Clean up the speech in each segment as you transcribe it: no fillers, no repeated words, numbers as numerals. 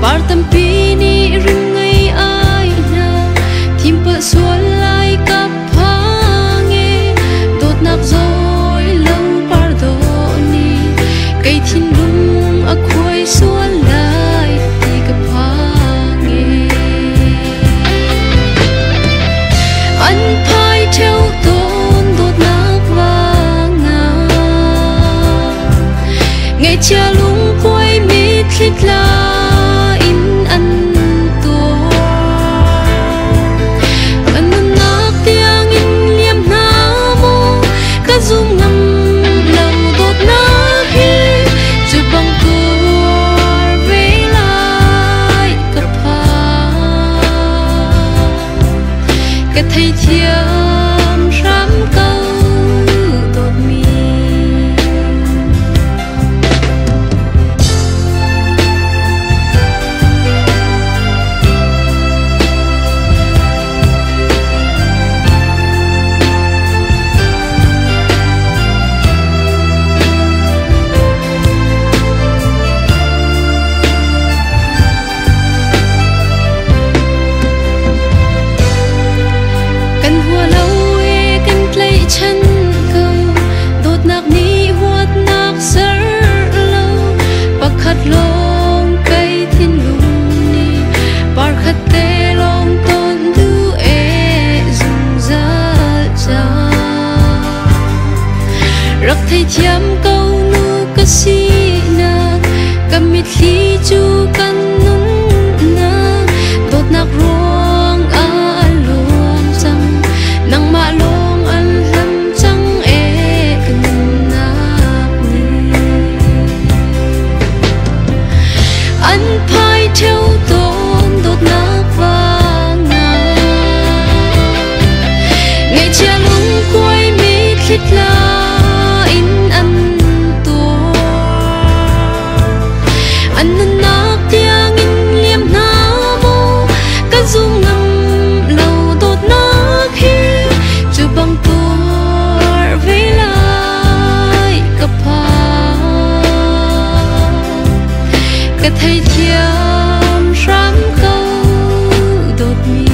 partam pini ring ngay ai na thim pa sual lai kap hange dot nak zoi lâu par do ni cây thin lung a khoi sual lai ti kap hange an phai theo tôn dot nak vanga nghe cha lung quay mít khít la thấy thiam rám câu đột mi long cây thiên lung ni par khát tê long tôn du e dùng ra cha rắc thấy thiam câu nu ca si na cầm mít khi chu căn nun na đốt nạc ruộng a luông chăng nang ma long an lam chăng e cần nạc ni an phai theo tôn đốt nạc vanga ngày cha lung quay mít khít la in an tua an nan nạc tiang in liêm na mo ca dung ngâm lâu đốt nạc hi chu bang tua về lại cặp ha cả thấy thiam rám câu đột mi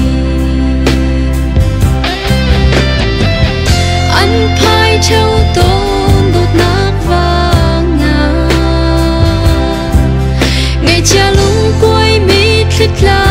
an phai theo tôn đốt nạc vanga ngày cha lung quay mít khít la